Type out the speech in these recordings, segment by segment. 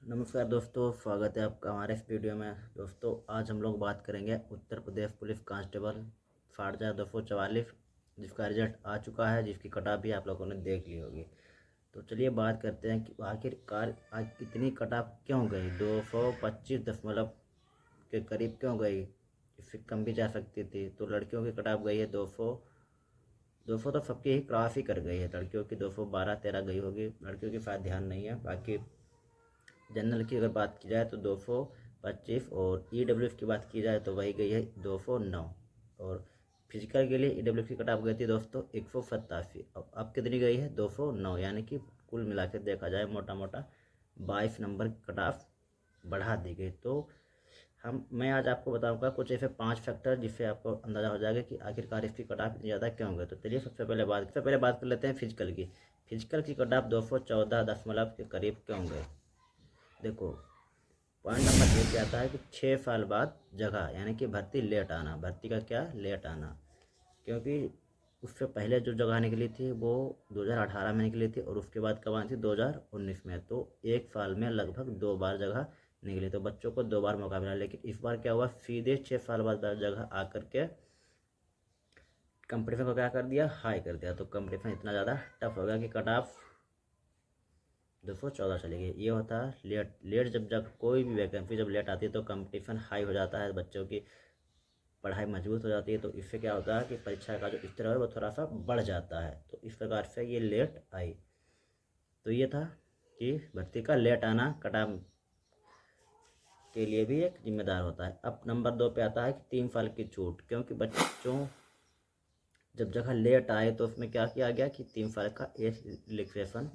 नमस्कार दोस्तों, स्वागत है आपका हमारे इस वीडियो में। दोस्तों, आज हम लोग बात करेंगे उत्तर प्रदेश पुलिस कांस्टेबल 6244, जिसका रिजल्ट आ चुका है, जिसकी कटऑफ भी आप लोगों ने देख ली होगी। तो चलिए बात करते हैं कि आखिरकार आज इतनी कटऑफ क्यों गई, 225 के करीब क्यों गई। इससे कम भी जा सकती थी। तो लड़कियों की कटऑफ गई है 200 तो सबकी ही क्रॉस ही कर गई है। लड़कियों की 212-13 गई होगी, लड़कियों के साथ ध्यान नहीं है। बाकी जनरल की अगर बात की जाए तो 225, और ईडब्ल्यूएफ की बात की जाए तो वही गई है 209। और फिजिकल के लिए ईडब्ल्यूएफ की कटऑफ गई थी दोस्तों 187। अब कितनी गई है 209, यानी कि कुल मिला के देखा जाए मोटा मोटा 22 नंबर कटऑफ बढ़ा दी गई। तो मैं आज आपको बताऊंगा कुछ ऐसे 5 फैक्टर जिससे आपको अंदाज़ा हो जाएगा कि आखिरकार इसकी कटऑफ इतनी ज़्यादा क्यों गई। तो चलिए सबसे पहले बात कर लेते हैं फिजिकल की। फिजिकल की कटऑफ 214 के करीब क्यों गए। देखो, पॉइंट नंबर एक क्या आता है कि 6 साल बाद जगह, यानी कि भर्ती लेट आना। भर्ती का क्या, लेट आना। क्योंकि उससे पहले जो जगह निकली थी वो 2018 में निकली थी, और उसके बाद कब आई थी 2019 में। तो एक साल में लगभग 2 बार जगह निकली, तो बच्चों को 2 बार मौका मिला। लेकिन इस बार क्या हुआ, सीधे 6 साल बाद जगह आकर के कंपटीशन को क्या कर दिया, हाई कर दिया। तो कंपटीशन इतना ज़्यादा टफ हो गया कि कट ऑफ 214 चली गई। ये होता है लेट जब कोई भी वैकेंसी जब लेट आती है तो कंपटीशन हाई हो जाता है, बच्चों की पढ़ाई मजबूत हो जाती है। तो इससे क्या होता है कि परीक्षा का जो स्तर है वो थोड़ा सा बढ़ जाता है। तो इस प्रकार से ये लेट आई। तो ये था कि भर्ती का लेट आना कटऑफ के लिए भी एक जिम्मेदार होता है। अब नंबर 2 पे आता है कि 3 साल की छूट। क्योंकि बच्चों जब जगह लेट आए तो उसमें क्या किया गया कि 3 साल का एज रिलैक्सेशन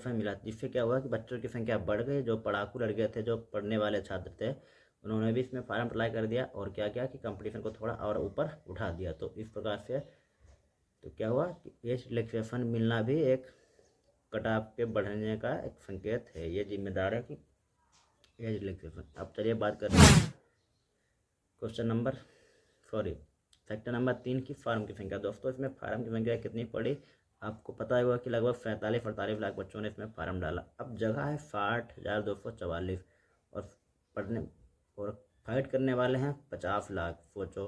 मिला, जिससे क्या हुआ कि बच्चों की संख्या बढ़ गई। जो पढ़ाकू लड़के थे, जो पढ़ने वाले छात्र थे, उन्होंने भी इसमें फार्म अप्लाई कर दिया और क्या किया कि कंपटीशन को थोड़ा और ऊपर उठा दिया। तो इस प्रकार से तो क्या हुआ कि एज रिलैक्सेशन मिलना भी एक कटऑफ के बढ़ने का एक संकेत है। ये जिम्मेदार है कि एज रिलैक्सेशन। अब चलिए बात करते हैं क्वेश्चन नंबर फैक्टर नंबर 3 की फार्म की संख्या। दोस्तों, इसमें फार्म की संख्या कितनी पड़ी, आपको पता होगा कि लगभग 47-48 लाख बच्चों ने इसमें फार्म डाला। अब जगह है 60,244, और पढ़ने और फाइट करने वाले हैं 50 लाख। सोचो,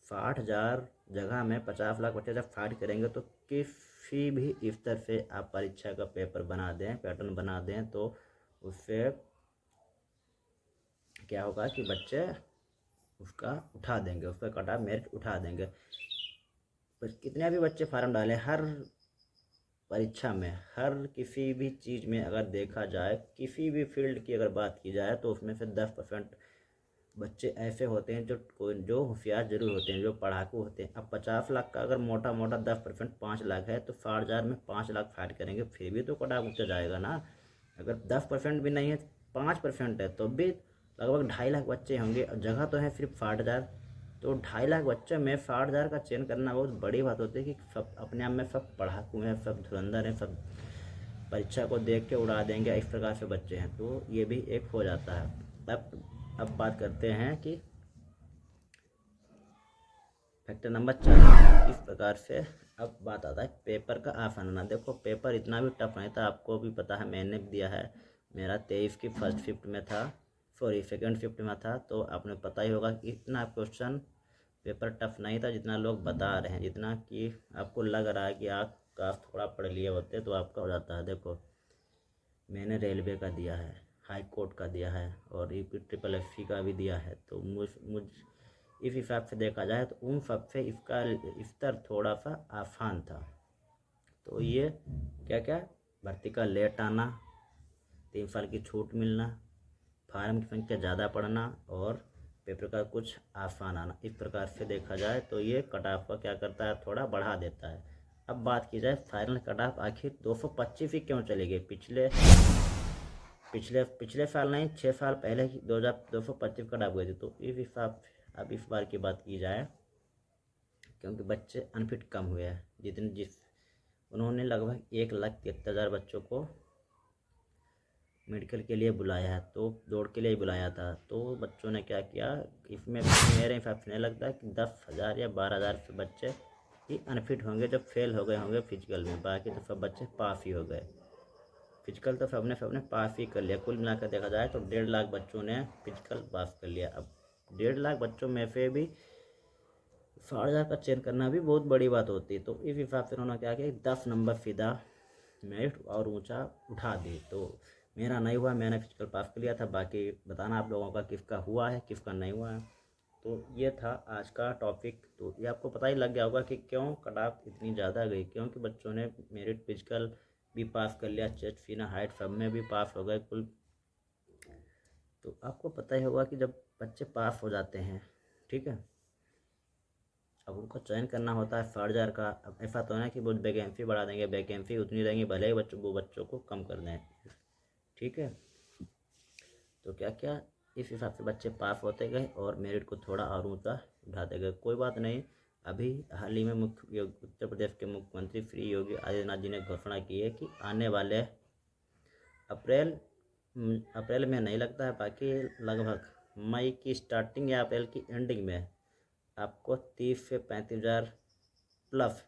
60,000 जगह में 50 लाख बच्चे जब फाइट करेंगे तो किसी भी स्तर से आप परीक्षा का पेपर बना दें, पैटर्न बना दें, तो उससे क्या होगा कि बच्चे उसका उठा देंगे, उसका कटऑफ मेरिट उठा देंगे। पर कितने भी बच्चे फार्म डालें, हर परीक्षा में, हर किसी भी चीज़ में अगर देखा जाए, किसी भी फील्ड की अगर बात की जाए, तो उसमें से 10% बच्चे ऐसे होते हैं जो होशियार जरूर होते हैं, जो पढ़ाकू होते हैं। अब 50 लाख का अगर मोटा मोटा 10% 5 लाख है, तो 60,000 में 5 लाख फाइट करेंगे, फिर भी तो कटऑफ ऊँचा जाएगा ना। अगर 10% भी नहीं है, 5% है, तो भी लगभग 2.5 लाख बच्चे होंगे, और जगह तो है सिर्फ 60,000। तो 2.5 लाख बच्चे में 60,000 का चयन करना बहुत बड़ी बात होती है कि सब अपने आप में सब पढ़ाकू हैं, सब धुरंधर हैं, सब परीक्षा को देख के उड़ा देंगे, इस प्रकार से बच्चे हैं। तो ये भी एक हो जाता है। अब बात करते हैं कि फैक्टर नंबर 4 इस प्रकार से। अब बात आता है पेपर का आसान होना। देखो, पेपर इतना भी टफ नहीं था, आपको भी पता है, मैंने भी दिया है। मेरा 23 की फर्स्ट शिफ्ट में था, सेकंड शिफ्ट में था। तो आपने पता ही होगा कि इतना क्वेश्चन पेपर टफ नहीं था जितना लोग बता रहे हैं, जितना कि आपको लग रहा है कि आप काश थोड़ा पढ़ लिए होते तो आपका हो जाता है। देखो, मैंने रेलवे का दिया है, हाई कोर्ट का दिया है, और SSC का भी दिया है। तो मुझ इस हिसाब से देखा जाए तो उन सब से इसका स्तर थोड़ा सा आसान था। तो ये क्या क्या, भर्ती का लेट आना, 3 साल की छूट मिलना, फार्म की संख्या ज़्यादा पड़ना, और पेपर का कुछ आसान आना, इस प्रकार से देखा जाए तो ये कट ऑफ का क्या करता है, थोड़ा बढ़ा देता है। अब बात की जाए फाइनल कट ऑफ आखिर 225 ही क्यों चली गई। पिछले पिछले पिछले साल नहीं, 6 साल पहले ही 225 कट ऑफ गई थी। तो इस हिसाब, अब इस बार की बात की जाए, क्योंकि बच्चे अनफिट कम हुए हैं, उन्होंने लगभग 1,73,000 बच्चों को मेडिकल के लिए बुलाया है, तो दौड़ के लिए ही बुलाया था। तो बच्चों ने क्या किया, इसमें मेरे हिसाब से नहीं लगता है कि 10,000 या 12,000 बच्चे ही अनफिट होंगे जो फेल हो गए होंगे फिजिकल में। बाकी तो सब बच्चे पास ही हो गए। फिजिकल तो सबने पास ही कर लिया। कुल मिलाकर देखा जाए तो 1.5 लाख बच्चों ने फिजिकल पास कर लिया। अब 1.5 लाख बच्चों में से भी 6000 का चयन करना भी बहुत बड़ी बात होती है। तो इस हिसाब से उन्होंने क्या किया, 10 नंबर सीधा मेरिट और ऊंचा उठा दी। तो मेरा नहीं हुआ, मैंने फिजिकल पास कर लिया था। बाकी बताना आप लोगों का किसका हुआ है किसका नहीं हुआ है। तो ये था आज का टॉपिक। तो ये आपको पता ही लग गया होगा कि क्यों कट ऑफ इतनी ज़्यादा गई, क्योंकि बच्चों ने मेरिट फिजिकल भी पास कर लिया, चेस्ट फिना हाइट सब में भी पास हो गए कुल। तो आपको पता ही होगा कि जब बच्चे पास हो जाते हैं, ठीक है, अब उनको चयन करना होता है 6000 का। अब ऐसा तो है ना कि वो वैकेंसी बढ़ा देंगे, वैकेंसी उतनी रहेंगी भले ही बच्चों को कम कर दें, ठीक है। तो क्या क्या इस हिसाब से बच्चे पास होते गए और मेरिट को थोड़ा और ऊँचा उठाते गए। कोई बात नहीं, अभी हाल ही में उत्तर प्रदेश के मुख्यमंत्री श्री योगी आदित्यनाथ जी ने घोषणा की है कि आने वाले अप्रैल अप्रैल में नहीं लगता है, बाकी लगभग मई की स्टार्टिंग या अप्रैल की एंडिंग में आपको 30 से 35,000 प्लस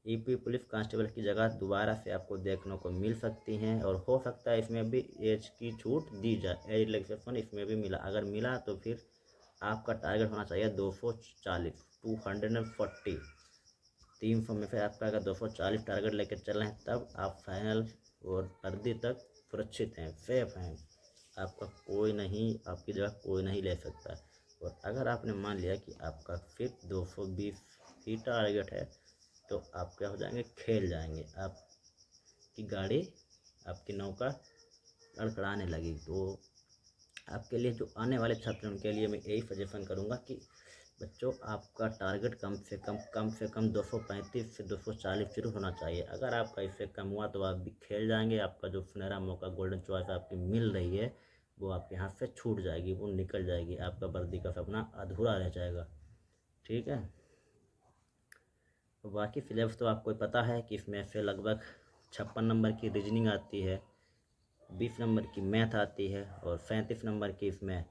ईपी पुलिस कांस्टेबल की जगह दोबारा से आपको देखने को मिल सकती हैं। और हो सकता है इसमें भी एज की छूट दी जाए, एज रिलैक्सेशन इसमें भी मिला। अगर मिला तो फिर आपका टारगेट होना चाहिए 240, 240। 300 में से आपका अगर 240 टारगेट लेकर चल रहे हैं तब आप फाइनल और वर्दी तक सुरक्षित हैं, सेफ हैं। आपका कोई नहीं, आपकी जगह कोई नहीं ले सकता। और अगर आपने मान लिया कि आपका सिर्फ 220 ही टारगेट है तो आप क्या हो जाएंगे, खेल जाएंगे, आपकी गाड़ी, आपकी नौका लड़खड़ाने लगी। तो आपके लिए जो आने वाले छात्र हैं उनके लिए मैं यही सजेशन करूँगा कि बच्चों आपका टारगेट कम से कम 235 से 240 जरूर होना चाहिए। अगर आपका इससे कम हुआ तो आप भी खेल जाएंगे। आपका जो सुनहरा मौका, गोल्डन चॉइस आपकी मिल रही है वो आपके हाथ से छूट जाएगी, वो निकल जाएगी। आपका वर्दी का सपना अधूरा रह जाएगा, ठीक है। तो बाकी सिलेबस तो आपको पता है कि इसमें से लगभग 56 नंबर की रीजनिंग आती है, 20 नंबर की मैथ आती है और 37 नंबर की इसमें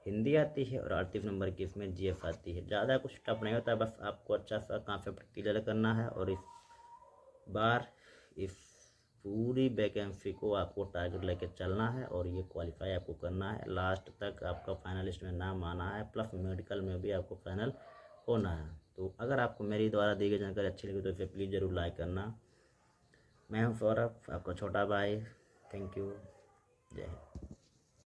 हिंदी आती है और 38 नंबर की इसमें जीएस आती है। ज़्यादा कुछ टफ नहीं होता, बस आपको अच्छा सा कॉन्सेप्ट क्लियर करना है और इस बार इस पूरी वैकेंसी को आपको टारगेट लेके चलना है और ये क्वालिफाई आपको करना है। लास्ट तक आपका फाइनलिस्ट में नाम आना है, प्लस मेडिकल में भी आपको फाइनल होना है। तो अगर आपको मेरी द्वारा दी गई जानकारी अच्छी लगी तो इसे प्लीज़ ज़रूर लाइक करना। मैं हूँ सौरभ, आपका छोटा भाई। थैंक यू, जय हिंद।